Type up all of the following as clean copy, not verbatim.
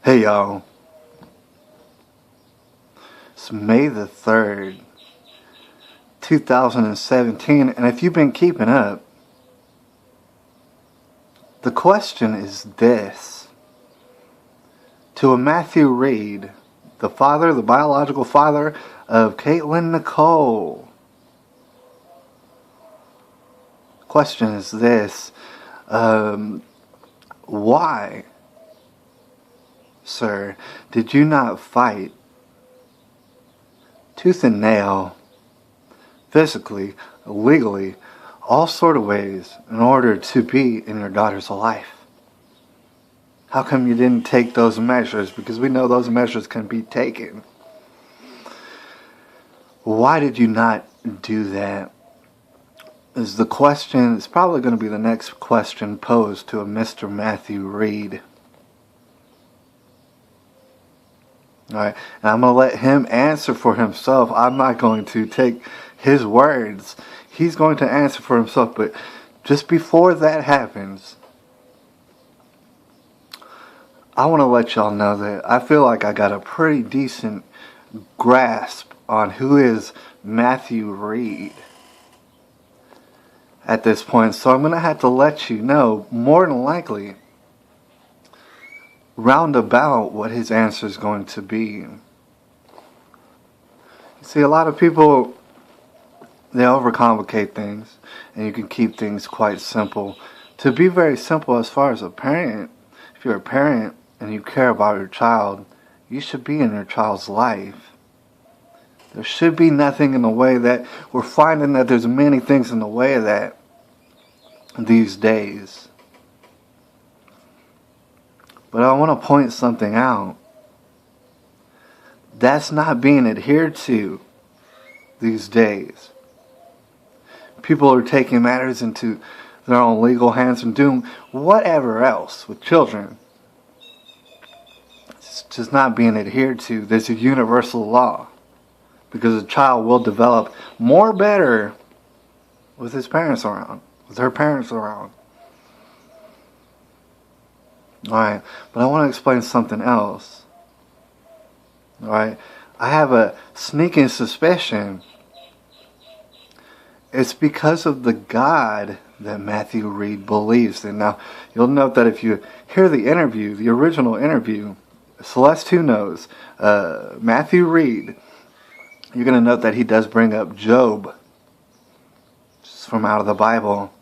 Hey y'all, it's May the 3rd, 2017, and if you've been keeping up, the question is this. To a Matthew Reed, the biological father of Kaitlyn Nicole, the question is this. Why, sir, did you not fight tooth and nail, physically, legally, all sort of ways in order to be in your daughter's life? How come you didn't take those measures? Because we know those measures can be taken. Why did you not do that? Is the question. It's probably going to be the next question posed to a Mr. Matthew Reed. Alright, and I'm going to let him answer for himself. I'm not going to take his words. He's going to answer for himself. But just before that happens, I want to let y'all know that I feel like I got a pretty decent grasp on who is Matthew Reed at this point. So I'm going to have to let you know, more than likely, roundabout what his answer is going to be. You see, a lot of people, they overcomplicate things, and you can keep things quite simple. To be very simple as far as a parent, if you're a parent and you care about your child, you should be in your child's life. There should be nothing in the way that we're finding that there's many things in the way of that these days. But I want to point something out. That's not being adhered to these days. People are taking matters into their own legal hands and doing whatever else with children. It's just not being adhered to. There's a universal law. Because a child will develop more better with his parents around, with her parents around. Alright, but I want to explain something else. Alright, I have a sneaking suspicion it's because of the God that Matthew Reed believes in. Now, you'll note that if you hear the interview, the original interview, Celeste Whoknows, Matthew Reed, you're going to note that he does bring up Job, just from out of the Bible.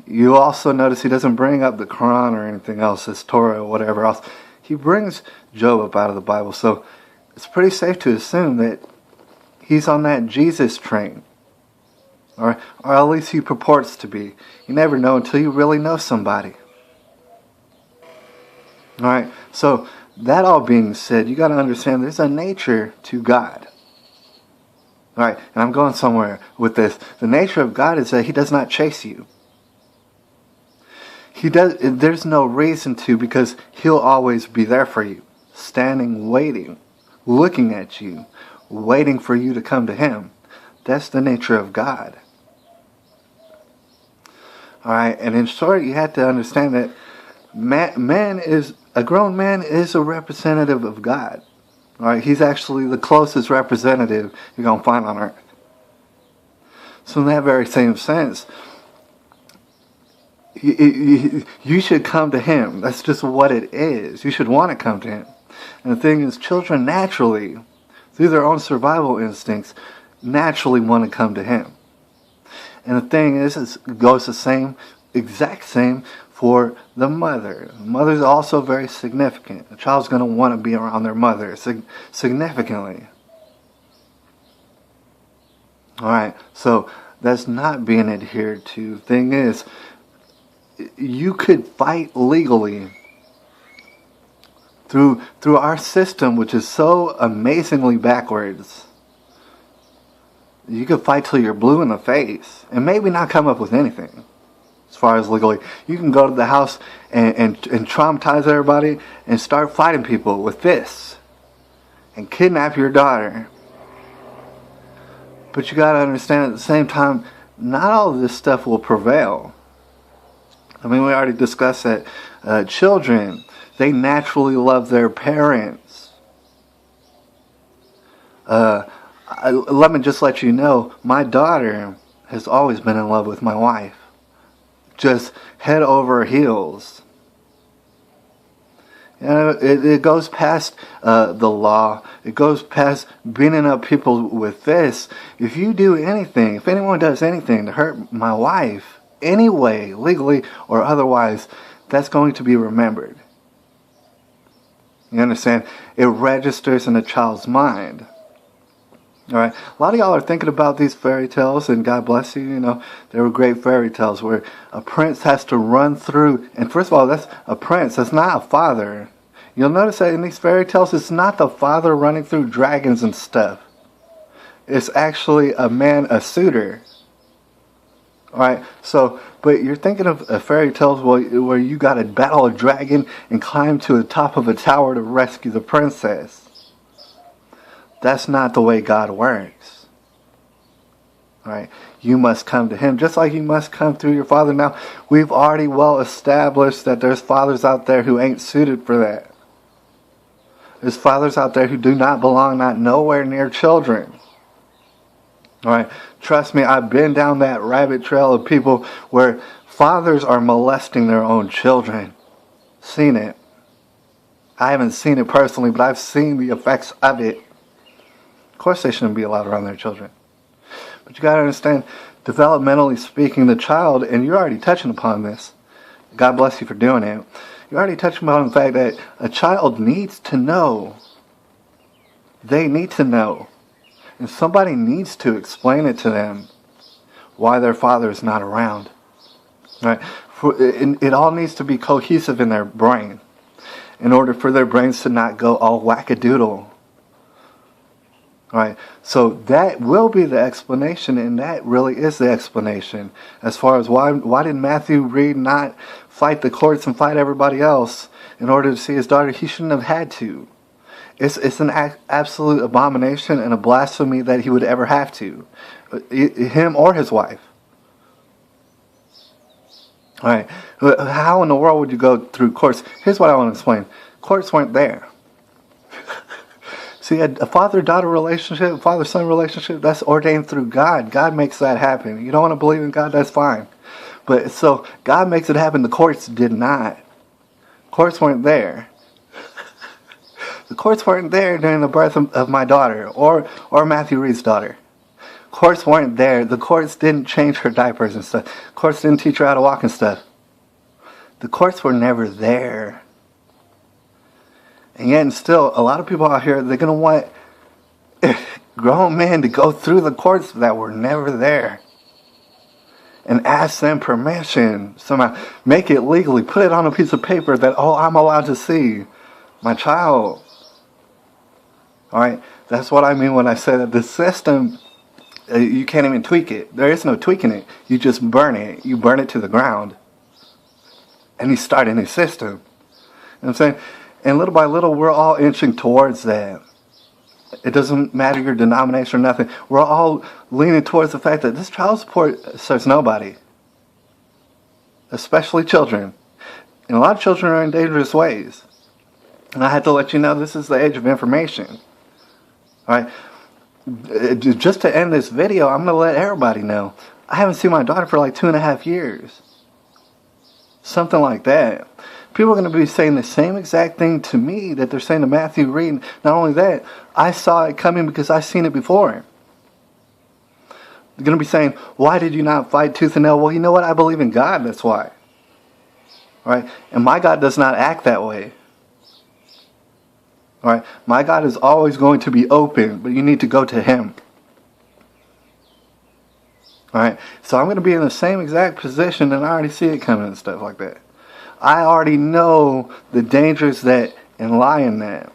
You also notice he doesn't bring up the Quran or anything else, his Torah or whatever else. He brings Job up out of the Bible. So it's pretty safe to assume that he's on that Jesus train. Or at least he purports to be. You never know until you really know somebody. Alright, so that all being said, you got to understand there's a nature to God. Alright, and I'm going somewhere with this. The nature of God is that he does not chase you. There's no reason to, because he'll always be there for you. Standing, waiting, looking at you, waiting for you to come to him. That's the nature of God. Alright, and in short, you have to understand that a grown man is a representative of God. Alright, he's actually the closest representative you're going to find on earth. So in that very same sense, you should come to him. That's just what it is. You should want to come to him. And the thing is, children naturally, through their own survival instincts, naturally want to come to him. And the thing is, it goes the exact same for the mother. The mother is also very significant. A child's going to want to be around their mother significantly. Alright, so that's not being adhered to. The thing is, you could fight legally through our system, which is so amazingly backwards. You could fight till you're blue in the face and maybe not come up with anything as far as legally. You can go to the house and traumatize everybody and start fighting people with fists and kidnap your daughter. But you got to understand at the same time, not all of this stuff will prevail. I mean, we already discussed that children, they naturally love their parents. Let me just let you know, my daughter has always been in love with my wife. Just head over heels. You know, it goes past the law. It goes past beating up people with this. If you do anything, if anyone does anything to hurt my wife, anyway, legally or otherwise, that's going to be remembered. You understand? It registers in a child's mind. All right. A lot of y'all are thinking about these fairy tales, and God bless you. You know, they were great fairy tales where a prince has to run through. And first of all, that's a prince. That's not a father. You'll notice that in these fairy tales, it's not the father running through dragons and stuff. It's actually a man, a suitor. All right. So, but you're thinking of fairy tales where you got to battle a dragon and climb to the top of a tower to rescue the princess. That's not the way God works. All right. You must come to Him just like you must come through your father. Now, we've already well established that there's fathers out there who ain't suited for that. There's fathers out there who do not belong, not nowhere near children. All right. Trust me, I've been down that rabbit trail of people where fathers are molesting their own children. Seen it. I haven't seen it personally, but I've seen the effects of it. Of course they shouldn't be allowed around their children. But you got to understand, developmentally speaking, the child, and you're already touching upon this. God bless you for doing it. You're already touching upon the fact that a child needs to know. They need to know. And somebody needs to explain it to them why their father is not around. Right? It all needs to be cohesive in their brain in order for their brains to not go all wackadoodle. Right, so that will be the explanation, and that really is the explanation as far as why did Matthew Reed not fight the courts and fight everybody else in order to see his daughter? He shouldn't have had to. It's an absolute abomination and a blasphemy that he would ever have to, him or his wife. All right, how in the world would you go through courts? Here's what I want to explain: courts weren't there. See, a father-daughter relationship, a father-son relationship, that's ordained through God. God makes that happen. You don't want to believe in God, that's fine. But so God makes it happen. The courts did not. Courts weren't there. The courts weren't there during the birth of my daughter or Matthew Reed's daughter. Courts weren't there. The courts didn't change her diapers and stuff. Courts didn't teach her how to walk and stuff. The courts were never there. And yet, and still, a lot of people out here, they're going to want grown men to go through the courts that were never there. And ask them permission. Somehow, make it legally. Put it on a piece of paper that, oh, I'm allowed to see my child. All right? That's what I mean when I say that the system, you can't even tweak it. There is no tweaking it. You just burn it. You burn it to the ground. And you start a new system. You know what I'm saying? And little by little, we're all inching towards that. It doesn't matter your denomination or nothing. We're all leaning towards the fact that this child support serves nobody. Especially children. And a lot of children are in dangerous ways. And I had to let you know this is the age of information. All right? Just to end this video, I'm going to let everybody know. I haven't seen my daughter for like 2.5 years. Something like that. People are going to be saying the same exact thing to me that they're saying to Matthew Reed. Not only that, I saw it coming because I've seen it before. They're going to be saying, why did you not fight tooth and nail? Well, you know what? I believe in God, that's why. All right? And my God does not act that way. All right? My God is always going to be open, but you need to go to Him. All right? So I'm going to be in the same exact position, and I already see it coming and stuff like that. I already know the dangers that lie in that.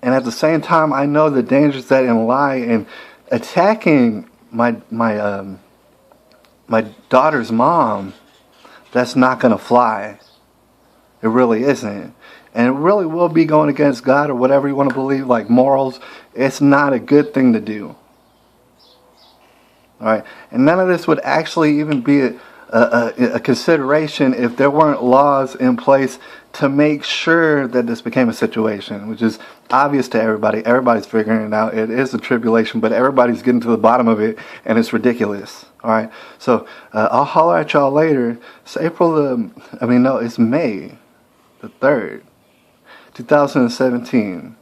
And at the same time, I know the dangers that lie in attacking my daughter's mom. That's not going to fly. It really isn't. And it really will be going against God or whatever you want to believe, like morals. It's not a good thing to do. All right? And none of this would actually even be a consideration if there weren't laws in place to make sure that this became a situation, which is obvious to everybody. Everybody's figuring it out. It is a tribulation, but everybody's getting to the bottom of it, and it's ridiculous. All right. So I'll holler at y'all later. It's it's May the 3rd, 2017.